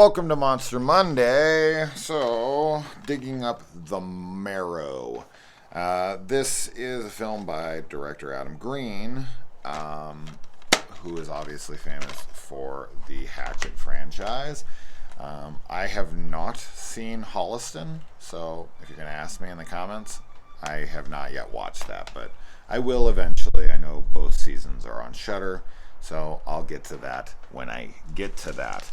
Welcome to Monster Monday. So, digging up the Marrow. This is a film by director Adam Green, who is obviously famous for the Hatchet franchise. I have not seen Holliston, so if you're going to ask me in the comments, I have not yet watched that, but I will eventually. I know both seasons are on Shudder, so I'll get to that when I get to that.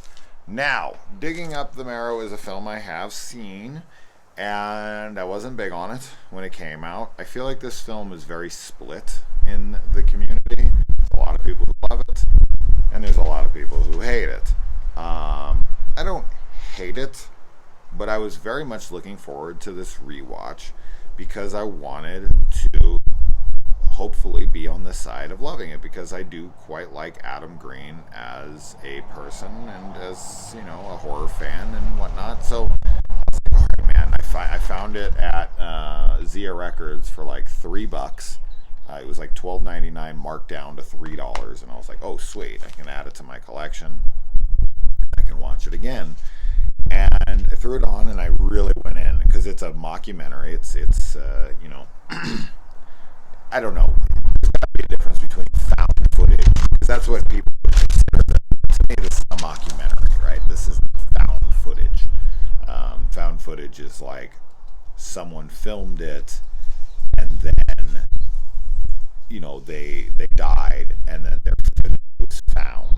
Now, Digging Up the Marrow is a film I have seen, and I wasn't big on it when it came out. I feel like this film is very split in the community. There's a lot of people who love it, and there's a lot of people who hate it. I don't hate it, but I was very much looking forward to this rewatch because I wanted to hopefully be on the side of loving it, because I do quite like Adam Green as a person and as, you know, a horror fan and whatnot. So I was like, all right, man, I found it at Zia Records for like $3. It was like $12.99 marked down to $3, and I was like, oh sweet, I can add it to my collection. I can watch it again. And I threw it on and I really went in because it's a mockumentary. It's you know, I don't know. There's got to be a difference between found footage, because that's what people consider. To me, this is a mockumentary, right? This is found footage. Found footage is like someone filmed it, and then, you know, they died, and then their footage was found.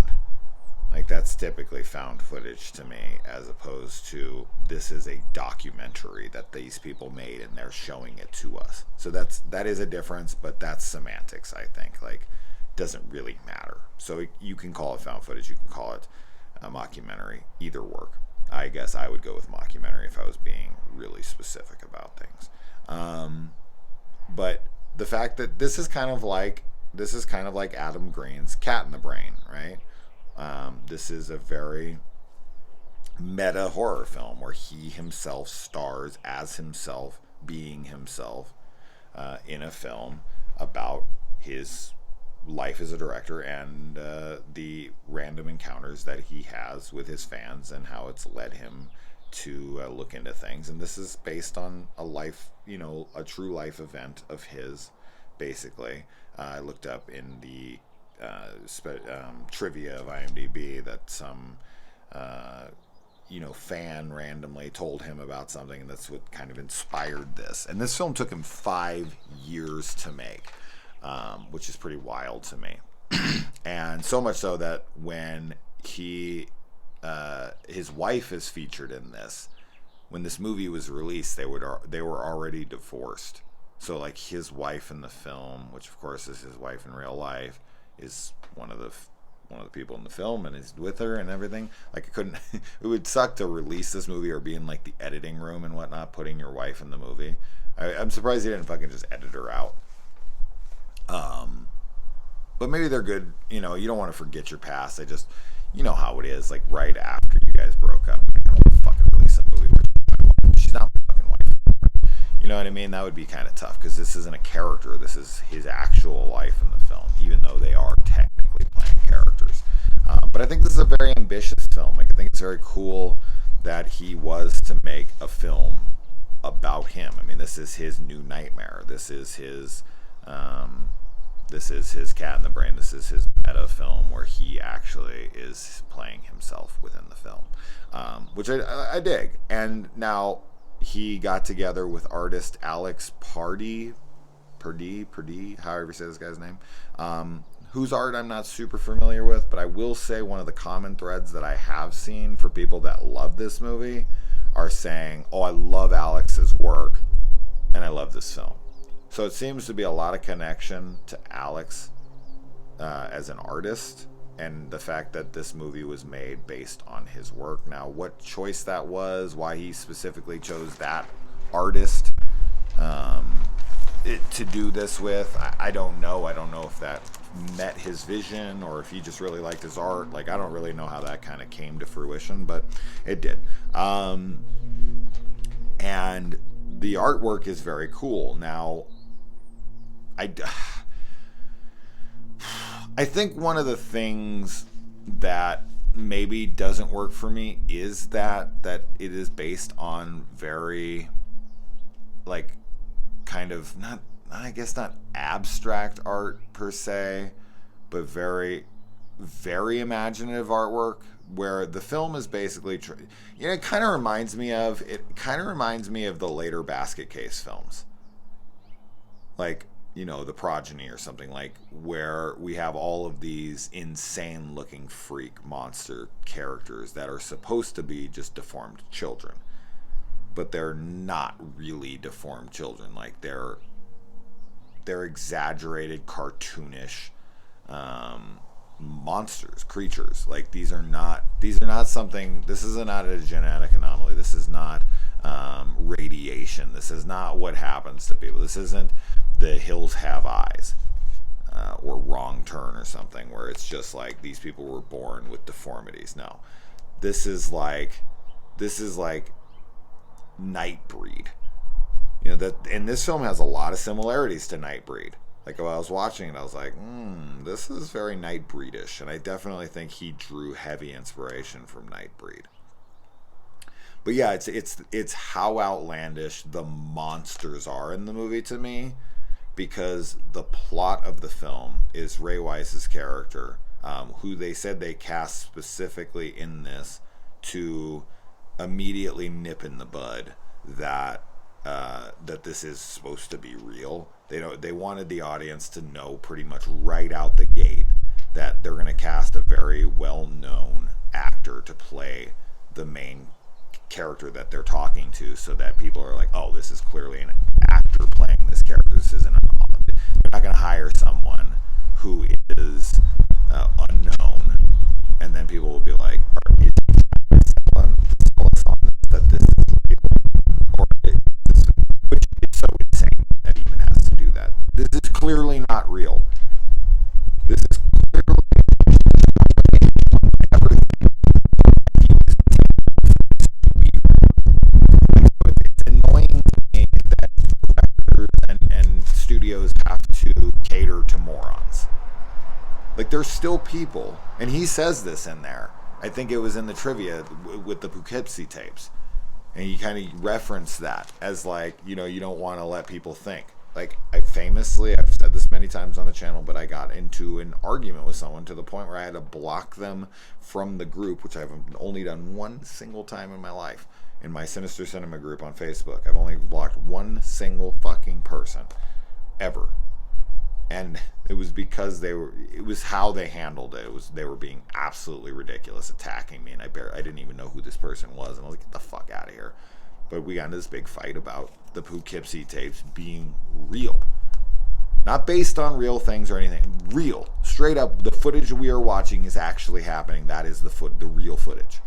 Like, that's typically found footage to me, as opposed to this is a documentary that these people made and they're showing it to us. So that is a difference, but that's semantics, I think. Like, doesn't really matter. So you can call it found footage, you can call it a mockumentary, either work. I guess I would go with mockumentary if I was being really specific about things. But the fact that this is kind of like Adam Green's Cat in the Brain, right? This is a very meta horror film where he himself stars as himself, being himself, in a film about his life as a director and the random encounters that he has with his fans and how it's led him to look into things. And this is based on a life, you know, a true life event of his, basically. I looked up in the trivia of IMDb that some you know, fan randomly told him about something, and that's what kind of inspired this. And this film took him 5 years to make, which is pretty wild to me. And so much so that when his wife is featured in this, when this movie was released, they were already divorced. So like, his wife in the film, which of course is his wife in real life, is one of the people in the film, and is with her and everything. Like, it would suck to release this movie or be in like the editing room and whatnot, putting your wife in the movie. I'm surprised he didn't fucking just edit her out. But maybe they're good. You know, you don't want to forget your past. You know how it is. Like, right after you guys broke up, I don't want to fucking release a movie where she's not my fucking wife. You know what I mean? That would be kind of tough, because this isn't a character. This is his actual life in the film, even though they are technically playing characters. But I think this is a very ambitious film. Like, I think it's very cool that he was to make a film about him. I mean, this is his new nightmare. This is his Cat in the Brain. This is his meta film where he actually is playing himself within the film, which I dig. And now he got together with artist Alex Pardee, however you say this guy's name, whose art I'm not super familiar with, but I will say one of the common threads that I have seen for people that love this movie are saying, oh, I love Alex's work, and I love this film. So it seems to be a lot of connection to Alex as an artist, and the fact that this movie was made based on his work. Now, what choice that was, why he specifically chose that artist to do this with, I don't know. I don't know if that met his vision or if he just really liked his art. Like, I don't really know how that kind of came to fruition, but it did. And the artwork is very cool. Now, I think one of the things that maybe doesn't work for me is that it is based on very, like, kind of not, I guess not abstract art per se, but very, very imaginative artwork, where the film is basically it kind of reminds me of the later Basket Case films, like, The Progeny or something, like, where we have all of these insane looking freak monster characters that are supposed to be just deformed children, but they're not really deformed children. Like, they're exaggerated, cartoonish monsters, creatures. Like, these are not something. This is not a genetic anomaly. This is not radiation. This is not what happens to people. This isn't The Hills Have Eyes or Wrong Turn or something, where it's just like these people were born with deformities. No, this is like Nightbreed. And this film has a lot of similarities to Nightbreed. Like, while I was watching it, I was like, this is very Nightbreedish, and I definitely think he drew heavy inspiration from Nightbreed. But yeah, it's how outlandish the monsters are in the movie to me, because the plot of the film is Ray Wise's character, who they said they cast specifically in this to immediately nip in the bud that this is supposed to be real. They wanted the audience to know pretty much right out the gate that they're going to cast a very well-known actor to play the main character that they're talking to, so that people are like, oh, this is clearly an actor playing this character. This isn't they're not going to hire someone who is unknown, and then people will be like, are you trying to sell us on this, that this is real? Or which is so insane that he even has to do that. This is clearly not real. This is clearly it's annoying to me that directors and studios have to cater to morons. Like, there's still people, and he says this in there. I think it was in the trivia with the Poughkeepsie tapes, and he kind of referenced that as, like, you don't want to let people think. Like, I've said this many times on the channel, but I got into an argument with someone to the point where I had to block them from the group, which I've only done one single time in my life. In my Sinister Cinema group on Facebook, I've only blocked one single fucking person ever. And it was because it was how they handled it. They were being absolutely ridiculous, attacking me, and I didn't even know who this person was, and I was like, get the fuck out of here. But we got into this big fight about the Poughkeepsie tapes being real. Not based on real things or anything. Real. Straight up, the footage we are watching is actually happening. That is the real footage.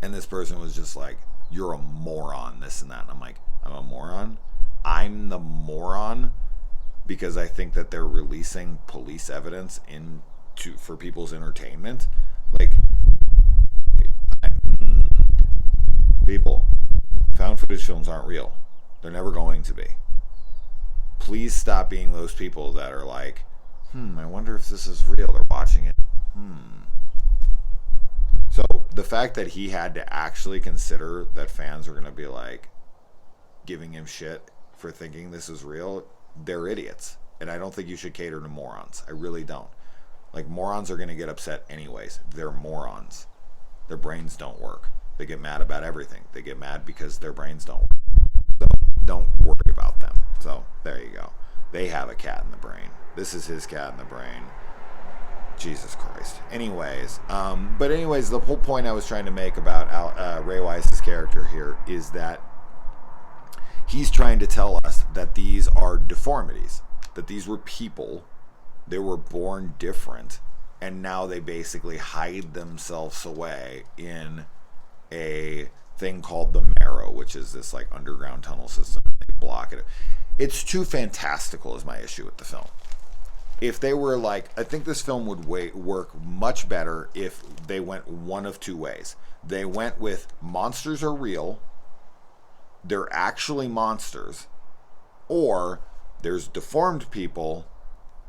And this person was just like, you're a moron, this and that. And I'm like, I'm a moron? I'm the moron because I think that they're releasing police evidence for people's entertainment? Like, people, found footage films aren't real. They're never going to be. Please stop being those people that are like, I wonder if this is real. They're watching it. So the fact that he had to actually consider that fans are going to be like giving him shit for thinking this is real, they're idiots. And I don't think you should cater to morons. I really don't. Like, morons are going to get upset anyways. They're morons. Their brains don't work. They get mad about everything. They get mad because their brains don't work. So don't worry about them. So there you go. They have a cat in the brain. This is his cat in the brain. Jesus Christ. Anyways, the whole point I was trying to make about Ray Wise's character here is that he's trying to tell us that these are deformities, that these were people, they were born different, and now they basically hide themselves away in a thing called the Marrow, which is this like underground tunnel system. They block it. It's too fantastical is my issue with the film. If they were like, I think this film would work much better if they went one of two ways. They went with monsters are real, they're actually monsters, or there's deformed people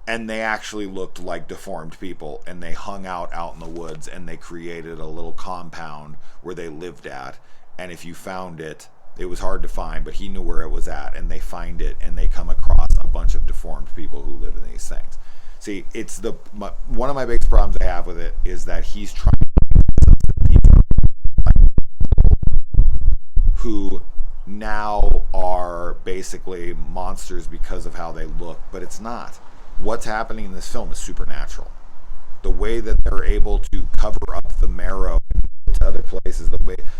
and they actually looked like deformed people, and they hung out in the woods, and they created a little compound where they lived at, and if you found it, it was hard to find, but he knew where it was at, and they find it, and they come across a bunch of deformed people who live in these things. See, it's one of my biggest problems I have with it is that he's trying who now are basically monsters because of how they look, but it's not. What's happening in this film is supernatural. The way that they're able to cover up the Marrow to other places,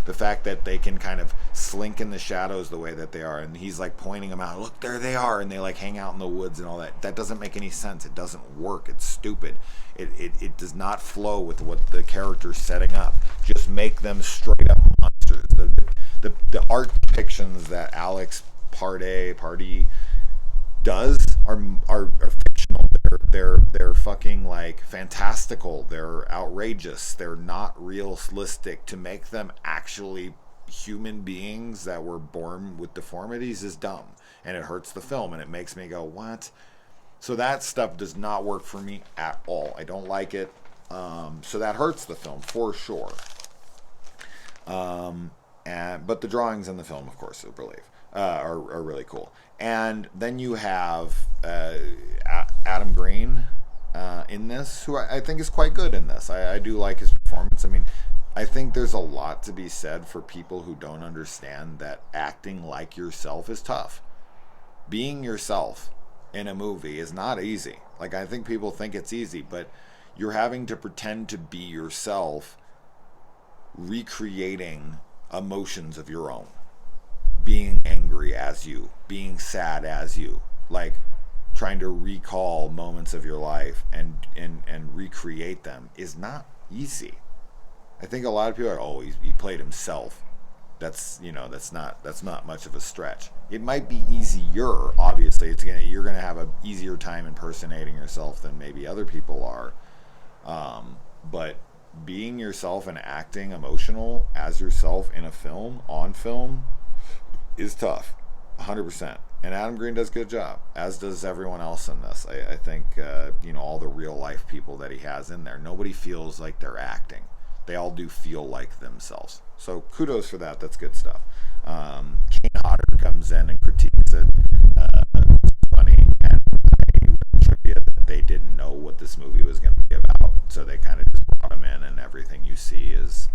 the fact that they can kind of slink in the shadows the way that they are, and he's like pointing them out, look, there they are, and they like hang out in the woods and all that doesn't make any sense. It doesn't work. It's stupid. It does not flow with what the character's setting up. Just make them straight up monsters. The art depictions that Alex Pardee does are fictional. They're fucking like fantastical. They're outrageous. They're not realistic. To make them actually human beings that were born with deformities is dumb, and it hurts the film, and it makes me go, what? So that stuff does not work for me at all. I don't like it. So that hurts the film for sure. But the drawings in the film, of course, are really cool. And then you have Adam Green in this, who I think is quite good in this. I do like his performance. I mean, I think there's a lot to be said for people who don't understand that acting like yourself is tough. Being yourself in a movie is not easy. Like, I think people think it's easy, but you're having to pretend to be yourself, recreating emotions of your own, being angry as you, being sad as you, like trying to recall moments of your life and recreate them is not easy. I think a lot of people are, oh, he played himself. That's not much of a stretch. It might be easier, obviously. You're gonna have an easier time impersonating yourself than maybe other people are, but being yourself and acting emotional as yourself in a film, on film, is tough, 100%. And Adam Green does a good job, as does everyone else in this. I think all the real life people that he has in there, nobody feels like they're acting. They all do feel like themselves. So kudos for that. That's good stuff. Kane Hodder comes in and critiques it. It's funny, and trivia that they didn't know what this movie was going to be about, so they kind of just brought him in, and everything you see is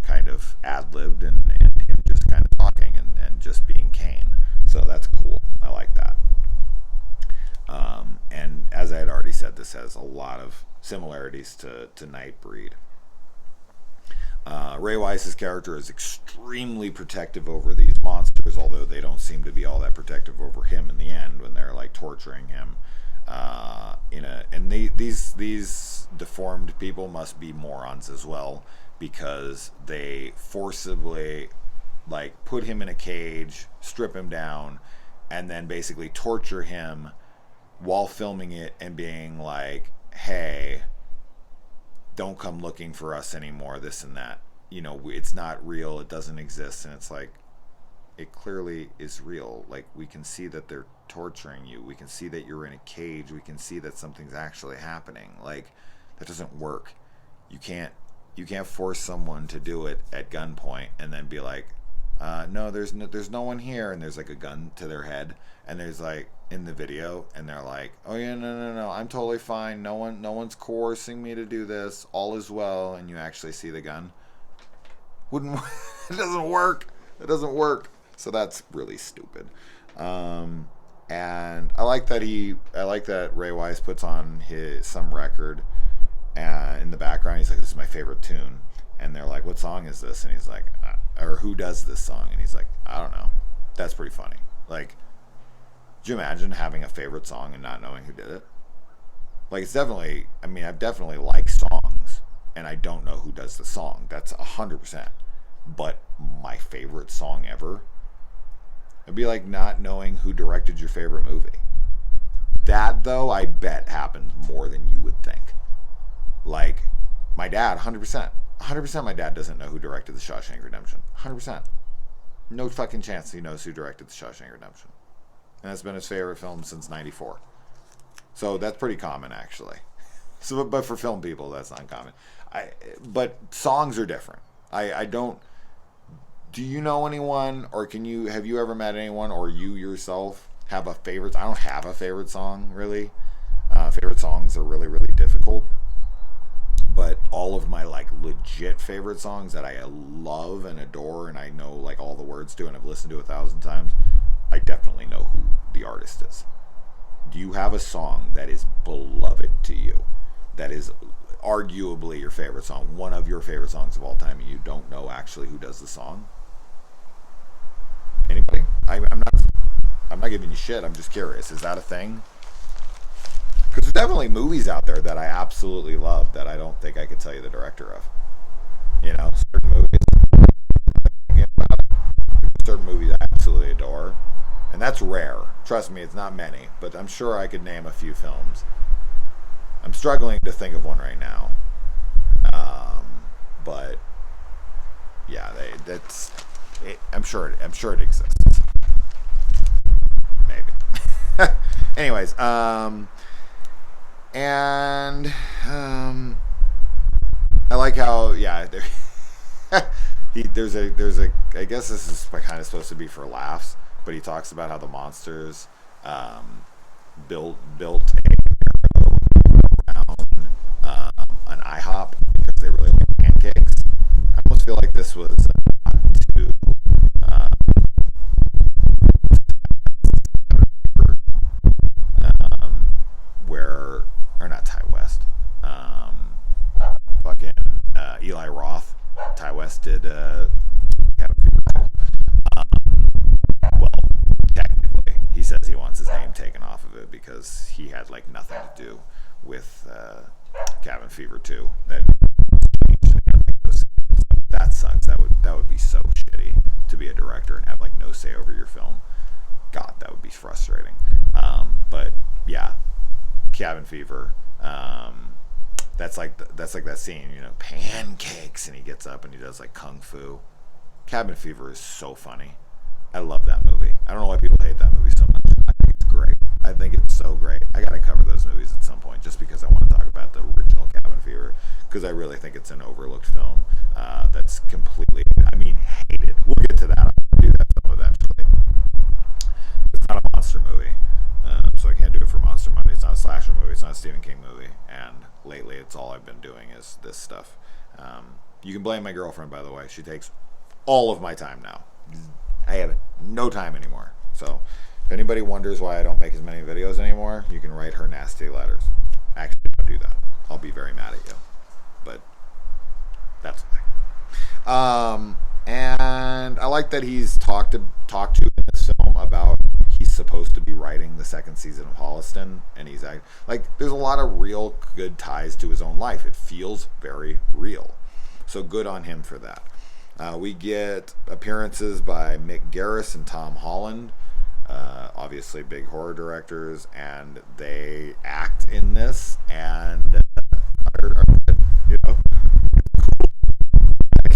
kind of ad-libbed and him just kind of talking and just being Kane. So that's cool. I like that. And as I had already said, this has a lot of similarities to Nightbreed. Ray Wise's character is extremely protective over these monsters, although they don't seem to be all that protective over him in the end when they're like torturing him. These deformed people must be morons as well, because they forcibly like put him in a cage, strip him down, and then basically torture him while filming it and being like, hey, don't come looking for us anymore, this and that. It's not real, it doesn't exist. And it's like, it clearly is real. Like, we can see that they're torturing you. We can see that you're in a cage. We can see that something's actually happening. Like, that doesn't work. You can't force someone to do it at gunpoint and then be like, no, there's no one here, and there's like a gun to their head, and there's like in the video, and they're like, oh yeah, no, I'm totally fine. No one's coercing me to do this. All is well, and you actually see the gun. It doesn't work. It doesn't work. So that's really stupid. And I like that Ray Wise puts on some record, and in the background he's like, this is my favorite tune. And they're like, what song is this? And he's like, or who does this song? And he's like, I don't know. That's pretty funny. Like, could you imagine having a favorite song and not knowing who did it? Like, it's definitely, I've definitely liked songs, and I don't know who does the song. That's 100%. But my favorite song ever, it'd be like not knowing who directed your favorite movie. That, though, I bet happens more than you would think. Like, my dad, 100%. 100% my dad doesn't know who directed The Shawshank Redemption. 100%. No fucking chance he knows who directed The Shawshank Redemption. And that's been his favorite film since 94. So that's pretty common, actually. So, but for film people, that's not common. But songs are different. I don't. Do you know anyone, or have you ever met anyone, or you yourself have a favorite? I don't have a favorite song really. Favorite songs are really really difficult. But all of my like legit favorite songs that I love and adore, and I know like all the words to, and I've listened to 1,000 times, I definitely know who the artist is. Do you have a song that is beloved to you, that is arguably your favorite song, one of your favorite songs of all time, and you don't know actually who does the song? Anybody? I'm not giving you shit. I'm just curious. Is that a thing? Because there's definitely movies out there that I absolutely love that I don't think I could tell you the director of. You know, certain movies I absolutely adore, and that's rare. Trust me, it's not many, but I'm sure I could name a few films. I'm struggling to think of one right now, but yeah, I'm sure it exists. Maybe. Anyways, and I like how there's a I guess this is kind of supposed to be for laughs, but he talks about how the monsters built around an IHOP because they really like pancakes. I almost feel like this was to where, or not Ty West, fucking Eli Roth. Ty West did well, technically, he says he wants his name taken off of it because he had like nothing to do with Cabin Fever 2. That sucks. That would be so shitty to be a director and have like no say over your film. God, that would be frustrating. But yeah, Cabin Fever. That's like that scene, you know, pancakes, and he gets up and he does like kung fu. Cabin Fever is so funny. I love that movie. I don't know why people hate that movie so much. I think it's great. I think it's so great. I gotta cover those movies at some point just because I want to talk about the original Cabin Fever, because I really think it's an overlooked film that's completely, hated. We'll get to that. I'll do that film eventually. It's not a monster movie, so I can't do it for Monster Monday. It's not a slasher movie. It's not a Stephen King movie. And lately, it's all I've been doing is this stuff. You can blame my girlfriend, by the way. She takes all of my time now. I have no time anymore. So if anybody wonders why I don't make as many videos anymore, you can write her nasty letters. Actually, don't do that. I'll be very mad at you. But that's why. And I like that he's talked to in this film about he's supposed to be writing the second season of Holliston, and he's like there's a lot of real good ties to his own life. It feels very real. So good on him for that. We get appearances by Mick Garris and Tom Holland, obviously big horror directors, and they act in this, and are you know,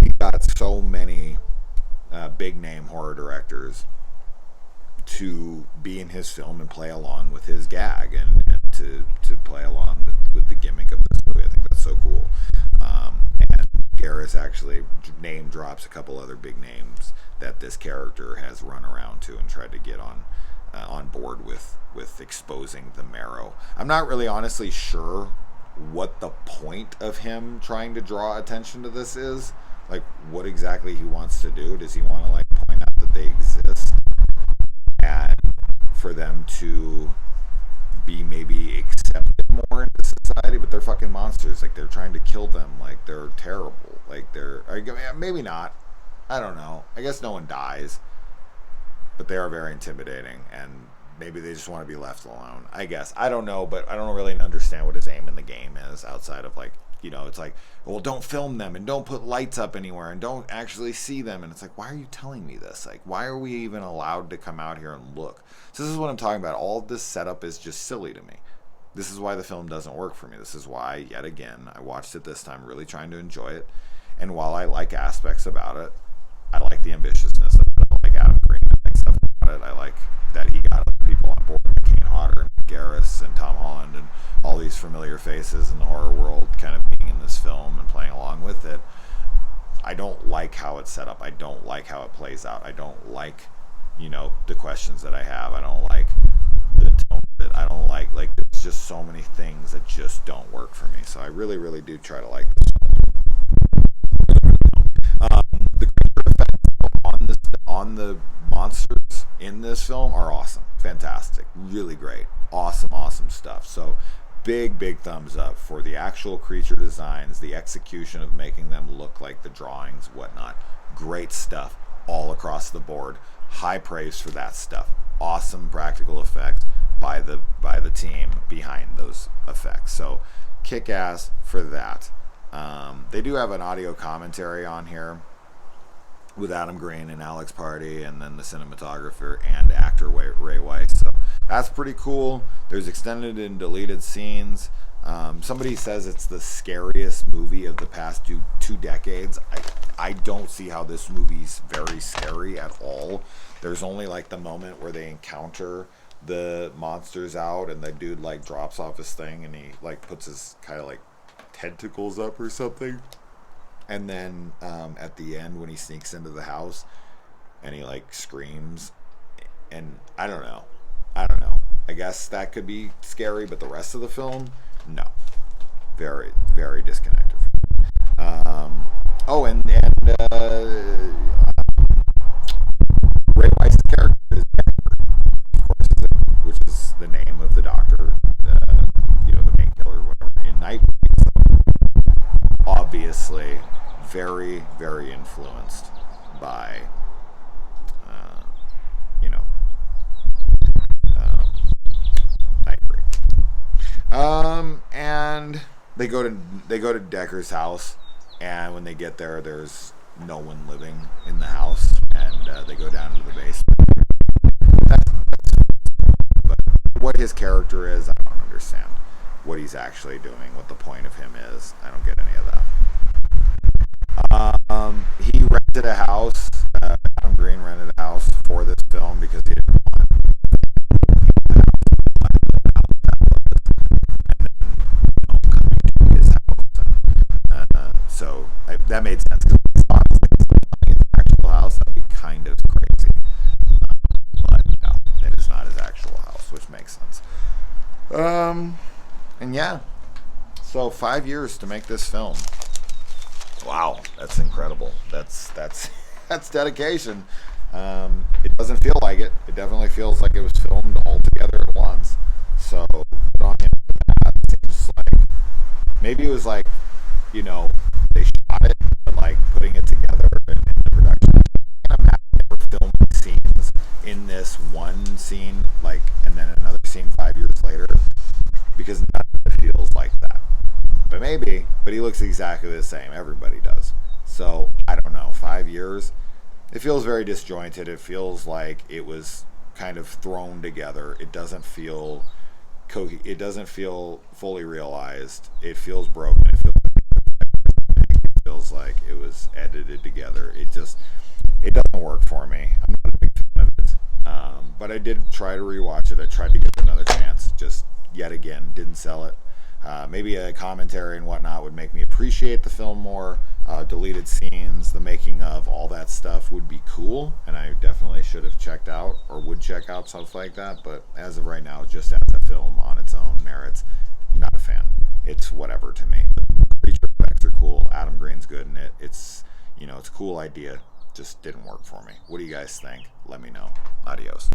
he got so many big name horror directors to be in his film and play along with his gag and to play along with the gimmick of this movie. I think that's so cool. And Garris actually name drops a couple other big names that this character has run around to and tried to get on board with exposing the Marrow. I'm not really honestly sure what the point of him trying to draw attention to this is. Like, what exactly he wants to do. Does he want to like point out that they exist and for them to be maybe accepted more into society? But they're fucking monsters. Like, they're trying to kill them. Like, they're terrible. Like, maybe not. I don't know. I guess no one dies, but they are very intimidating, and maybe they just want to be left alone. I guess. I don't know, but I don't really understand what his aim in the game is outside of like, you know, it's like, well, don't film them and don't put lights up anywhere and don't actually see them. And it's like, why are you telling me this? Like, why are we even allowed to come out here and look? So this is what I'm talking about. All of this setup is just silly to me. This is why the film doesn't work for me. This is why, yet again, I watched it this time really trying to enjoy it. And while I like aspects about it, I like the ambitiousness of it. I like Adam Green. I like stuff about it. I like that he got other people on board, Kane Hodder and Garris and Tom Holland and all these familiar faces in the horror world kind of being in this film and playing along with it. I don't like how it's set up. I don't like how it plays out. I don't like, the questions that I have. I don't like the tone of it. I don't like there's just so many things that just don't work for me. So I really, really do try to like this film. The creature effects on the monsters in this film are awesome. Fantastic. Really great. Awesome stuff. So big thumbs up for the actual creature designs, the execution of making them look like the drawings, whatnot. Great stuff all across the board. High praise for that stuff. Awesome practical effects by the team behind those effects. So kick ass for that. They do have an audio commentary on here with Adam Green and Alex Pardee, and then the cinematographer and actor Ray Weiss. So that's pretty cool. There's extended and deleted scenes. Somebody says it's the scariest movie of the past two decades. I don't see how this movie's very scary at all. There's only like the moment where they encounter the monsters out and the dude like drops off his thing and he like puts his kind of like tentacles up or something. And then at the end when he sneaks into the house and he like screams, and I don't know. I guess that could be scary, but the rest of the film, no. Very, very disconnected. Ray Weiss' character is Decker, of course, which is the name of the doctor, the main killer, whatever, in Nightmare. So obviously, very, very influenced by, Nightbreed. And they go to Decker's house, and when they get there, there's no one living in the house, and they go down to the basement. But what his character is, I don't understand. What he's actually doing, what the point of him is, I don't get any of that. He rented a house. Adam Green rented a house for this film because he didn't want his house. So that made sense. His actual house, that'd be kind of crazy. But no, it is not his actual house, which makes sense. And yeah, so 5 years to make this film. Wow, that's incredible. That's dedication. It doesn't feel like it. It definitely feels like it was filmed all together at once. So put on him for that. It seems like maybe it was like, they shot it, but like putting it together in the production. I'm happy they were filming scenes in this one scene, and then another scene 5 years later, because none of it feels like that. But he looks exactly the same. Everybody does. So, I don't know. 5 years, it feels very disjointed. It feels like it was kind of thrown together. It doesn't feel fully realized. It feels broken. It feels like it was edited together. It doesn't work for me. I'm not a big fan of it. But I did try to rewatch it. I tried to give it another chance. Just yet again, didn't sell it. Maybe a commentary and whatnot would make me appreciate the film more. Deleted scenes, the making of, all that stuff would be cool, and I definitely should have checked out or would check out stuff like that. But as of right now, just as a film on its own merits, not a fan. It's whatever to me. The creature effects are cool. Adam Green's good in it. It's a cool idea. Just didn't work for me. What do you guys think? Let me know. Adios.